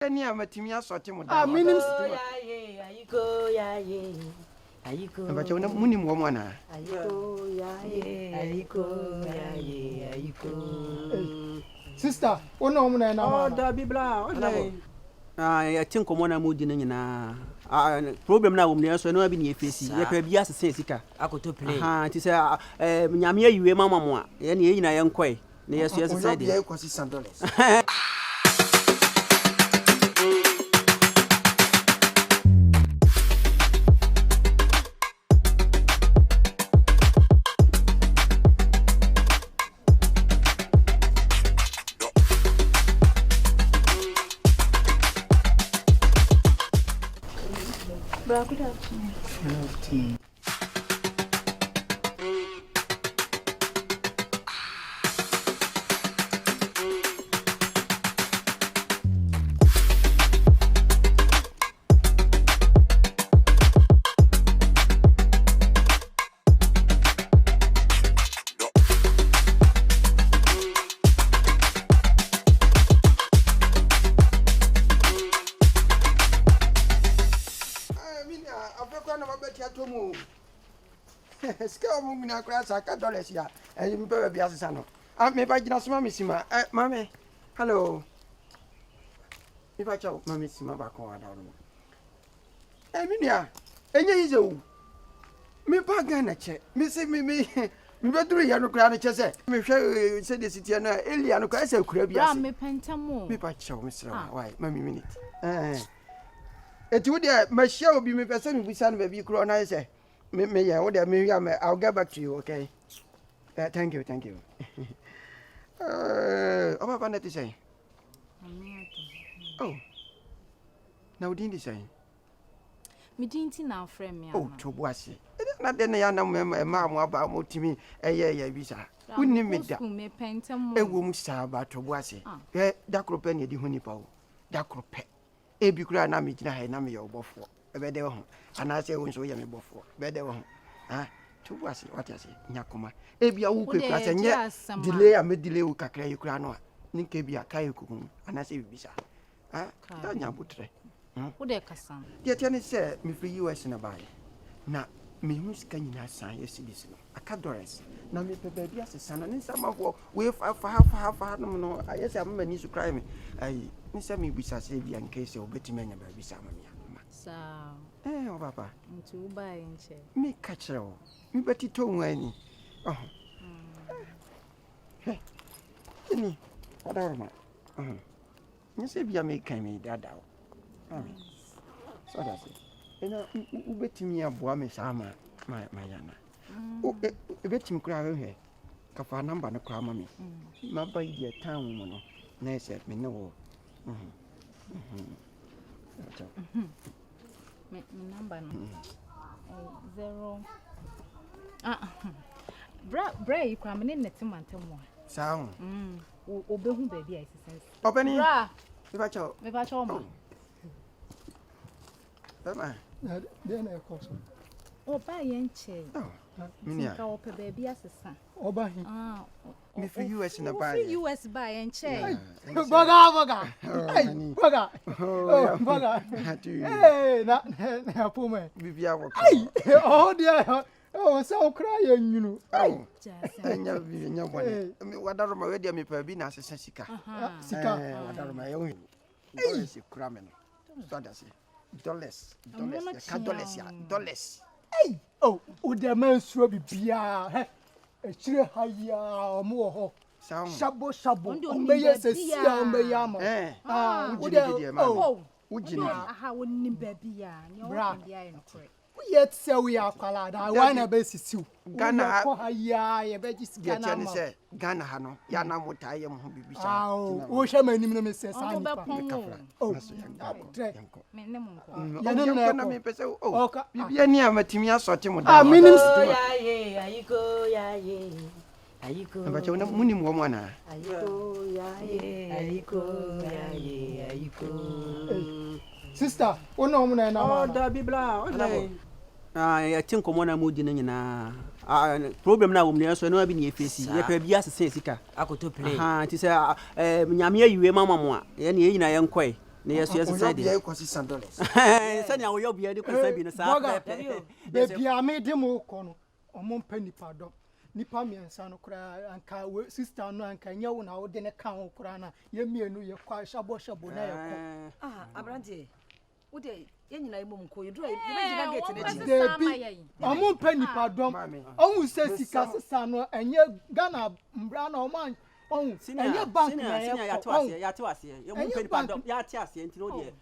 Any amatimi assorti mo. Ah, minim. Ayiko, ayiko. But you know, munim woman. Ayiko. Sister, ono omuna na ma. Oh, da bibla. I think common mood in na problem na wum so no abi na efesi ye pa bia sese sika Akoto play. Ti say nyame ayiwe mama mo a ye na yina ye nkoi na yeso sese de ye kwasi $100. Good afternoon. Scale moving across $100 here, and you better be as a son. I may buy just Mammy Sima. Mammy, hello. If I tell Mammy Sima back on, I mean, yeah, and you me bagana check. Missy me better you no crown chess. Me said the city and Eliano Casa could be me pentamo. Me patch, Mr. Why, Mammy minute. It would my show be me person with son baby crown. I say. I'll get back to you, okay? Thank you. What about to say? Oh, now didn't you say? Me didn't now frame me. Oh, to was it? Not then I know mamma about more to me. Yeah, visa. Wouldn't you make that? Me pentamo. A woman star about to was it? That penny the honeypot. That crop. A big grand army, I know your buffer. Better home, and I say, when so young before. Better home. To was it? What I say? Yakuma. Ebi a wook class and yet delay a mid delay cacray crano. Ninke be a kayaku, and I say, Bisa. Don't you put it? Who there, Cassam? Yet, Yanni said, me for US in a buy. Now, me who's can you sign your citizen? A cadores. Now, me baby as a son, and in some of what we for half no. I guess I'm many to cry me. I miss me with a savior in case you're betting many baby Sammy. So, Papa, to buy and check. Me catch her. Me bet it to any. Oh, hey, what are my? You say, be a make me that out. So that's it. You know, you bet me a boy, Miss Amma, my Yana. Oh, bet him cry here. Capa number no cry, mammy. My baby, a town woman. Nay said me no. My number 0. Bra, you come in the Timon. Sound. Obey whom baby I sense. Open it. If I told me. Then I call some. Oh, buy and chair. Oh, Minia. Baby as a son. Oh, by him. Me for US in a buy. US buy and chair. Baga. Hey, not poor man. Oh, dear. Oh, so crying, you know. Oh, and your body. What are my radio? Me per being as a Sika. Sika, what are my own? Cramming. So that's it. $. Hey, oh, would the man throw be beer? A cheer higher more. Shabo, Omeya says, Omeya. Would you, oh, would you? How wouldn't baby? Yet say we are called. I want a basis too. Ghana, ya begis Ghana, say Ghana Hano, Yana Motayam who be oh, which I mean, Mrs. Oh, be any amatimia sorting. Ah, minim. Ayiko. But you know, munim woman. Ayiko. Sister, one woman Oh, da bibla. I think common mood in na problem na wum so no abi na efesi ye pa bia sese sika Akoto play. Ti say nyame ayiwe mama mo a ye na yina ye nkoi yes yes say the $600 send ya wo bia de kwasa bi no sa baby ame de mo ko no omo mpa nipa do nipa miensa no kura anka sister no anka nya wo na wo de ne kan wo kura na ye mienu ye kwa shabo na ye ko abrante wo de ye nyina imom ko ye do ye bejiga get ne baby omo mpa nipa do ohun se sika sister no enye Ghana mbra na omo ohun enye bank na ye ya to ase ye mo mpa nipa do ya te ase enti no de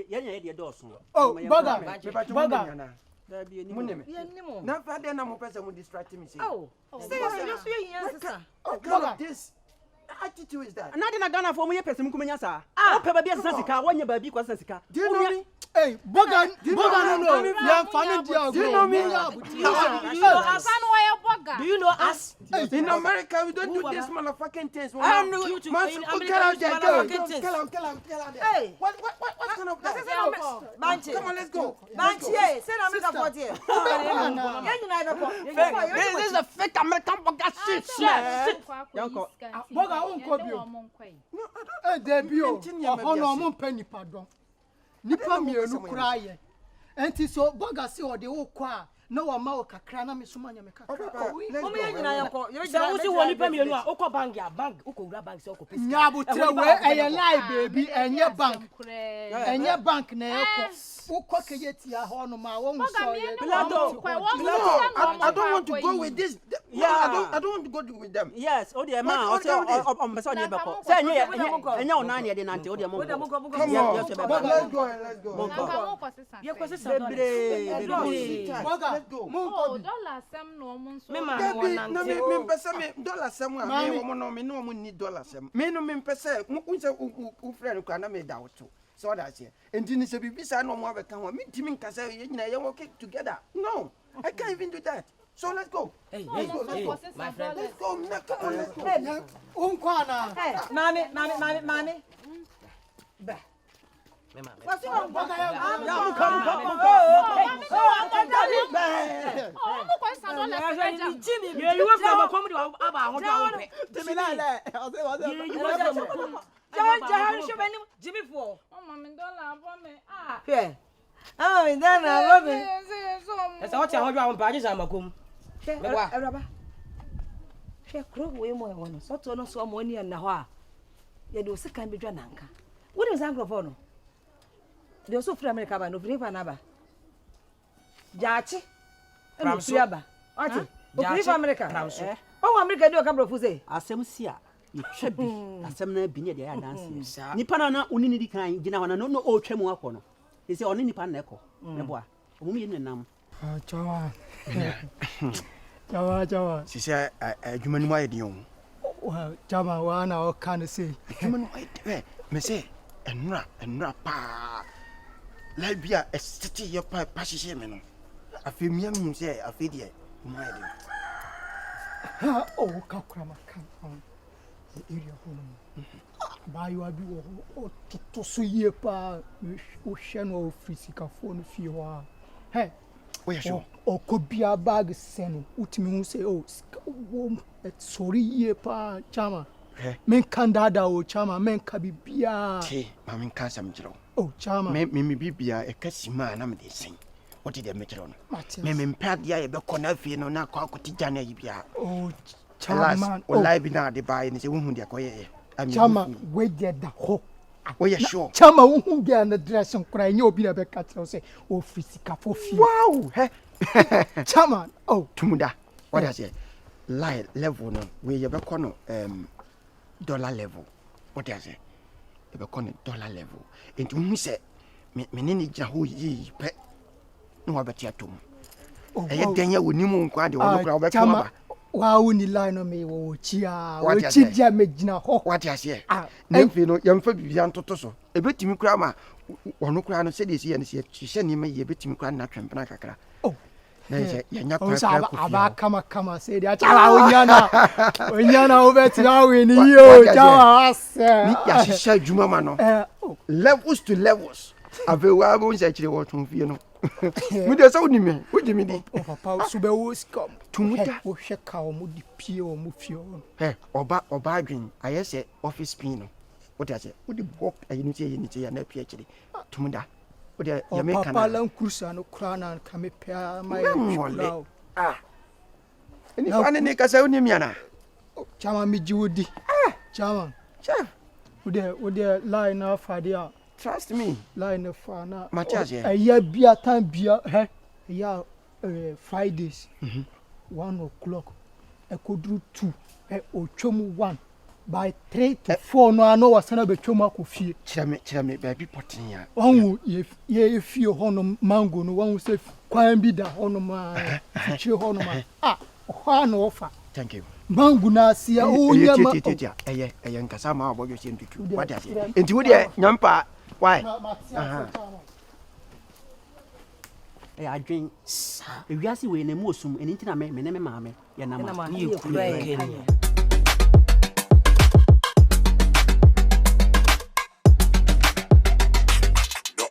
ye de do so boga na father na mo person distract me say say you so yin sister boga this attitude is that na de na Ghana for mo ye person kumenya sa o pe ba bi asa sika wonye ba bi kwa asa sika do you know me hey boga no ya fani dia go do you know me do you know us in America we don't do this motherfucking things I know you to in America hey what kind of that Banchi come on let's go Banchi say America for there this is a fake American burger shit yanko boga onko bio eh debio ono mo mpa nipa do nipa mienu kura ye enti so boga se ode wo kwa na wa ma wo kakra na me soma nya me kakra o me nyina yanko ye be wo si wo nipa mienu a wo ko bank ya bank wo ko wura bank se wo ko pesa nya butre we eye lie baby enye bank na ye ko wo ko keyetia ho no ma wo nso ye I don't want to go with this I don't want to go with them yes o de ma o se o mbe so ne be ko se enye o na ne de nante o de mo let's go ye ko se let's go dollar sem no mo nso me ma wona na me pesa me dollar sem a me wo no me no mo ni dollar sem me no me pesa unse u friend kwa na me da woto so that here and then se bibisa no mo abeka ho me timi nkasa ye nyina ye work together no I can't even do that so let's go hey my friend let's go unkwana mami ba what's wrong boga ya come you want to come to aba ho do pe timi na le Jahan shobeni Jimmy for mama dollar for me here mi dana love me esa what ya ho do pa ajisa makom me wa eraba she kro we mo e wono so to no so mo ni na ho a ye do se kan bedwa nanka wo dem san grofo no de so free America ba no free fa na ba jaachi e free aba ati o free fa America o America de o ka brofu say asem si a yetwa bi asem na bi ne de ya dance nipa na oni ni di kan gina wana no o twam akọ no e se oni nipa na ekọ ne bo a o mu ye nenam Jawa. She said, "You man, why do you?" Well, Jama, one I can't say. You man, why? Me say, and pa. Like be a city your pa passion me no. I feel me say, I feel there. My Oh, Kakrama come area home. Buy you a do to so ye pa ocean or physical phone few. Hey. Where sure? O could be a bag send ultimate say, oh, sorry, ye pa, Chama. Men candada o Chama, men cabibia. Hey, Mammy Cassam Joe. Oh, Chama, me be a cassima, and I'm the same. What did they make on? Mammy Padia, a beconafino, no, not Cocotijana, Ibia. Oh, Chama, or live in the buy and say, woman, dear, Chama, wait there the hope. Oh, yeah, sure. Chama who get on the dress and crying, you'll be a better say, oh, physical for few. Wow, Chama, oh, Tumuda, what I say? Lie level, no, where you back on dollar level. What I say? You back on dollar level. And who said, Menini Jahu ye pet no abatia tum. I then you would new quad or Chama. Wow, ni line on me, oh, chia, what chia medina hawk. What I say? Nephew, young folk beyond Totoso. A bit to me, Grandma, or no crown said this year, and she sent him a bit to me, Grand Natran. Oh, Aba kama say dia chala onyana over to now in you ya shisha juma mano levels to levels avewa bo nse kire wo tun fie no mu de so ni me wo jimi di papa so be wo scam tumuda wo hweka o mu di pie o mu fie o oba adwen ayese office pin no What I say? Would the walk a unity and a PhD? Tumunda. What the Papa Lancrusa no crown and come pair my ah. And if I make us only Miana. Chama mi Judy. Chama. Chef. Would there line off idea? Trust me. Line of fana. Matthias, a year beer time beer, yeah, Fridays, 1 o'clock. I could do 2, or chomu 1. By 3 to 4, no, I know what's another choma could feel. Chame, baby, potting ya. One, if you honor mango, no one will say, Quine be the honor my, chill honor my, one offer. Thank you. Manguna see oh yeah a young Casama what you seem to do. What does it? Into the Yampa. Why? I drink Ewiase Yɛ Sum and into me, mamma, your number. You